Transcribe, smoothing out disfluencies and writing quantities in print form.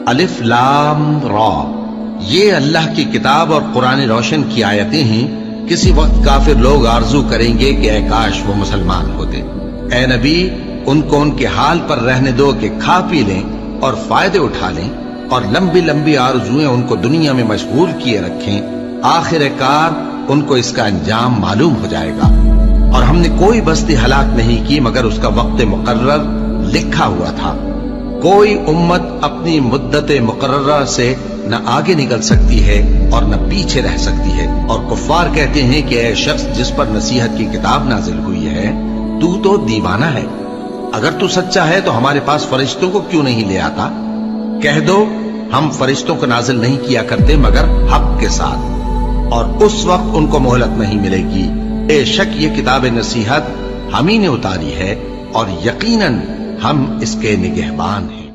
الف لام را، یہ اللہ کی کتاب اور قرآن روشن کی آیتیں ہیں۔ کسی وقت کافر لوگ آرزو کریں گے کہ اے کاش وہ مسلمان ہوتے۔ اے نبی، ان کو ان کے حال پر رہنے دو کہ کھا پی لیں اور فائدے اٹھا لیں، اور لمبی لمبی آرزویں ان کو دنیا میں مشغول کیے رکھیں۔ آخر کار ان کو اس کا انجام معلوم ہو جائے گا۔ اور ہم نے کوئی بستی ہلاک نہیں کی مگر اس کا وقت مقرر لکھا ہوا تھا۔ کوئی امت اپنی مدت مقررہ سے نہ آگے نکل سکتی ہے اور نہ پیچھے رہ سکتی ہے۔ اور کفار کہتے ہیں کہ اے شخص جس پر نصیحت کی کتاب نازل ہوئی ہے، تو دیوانہ ہے۔ اگر تو سچا ہے تو ہمارے پاس فرشتوں کو کیوں نہیں لے آتا؟ کہہ دو ہم فرشتوں کو نازل نہیں کیا کرتے مگر حق کے ساتھ، اور اس وقت ان کو مہلت نہیں ملے گی۔ بے شک یہ کتاب نصیحت ہم ہی نے اتاری ہے، اور یقیناً ہم اس کے نگہبان ہیں۔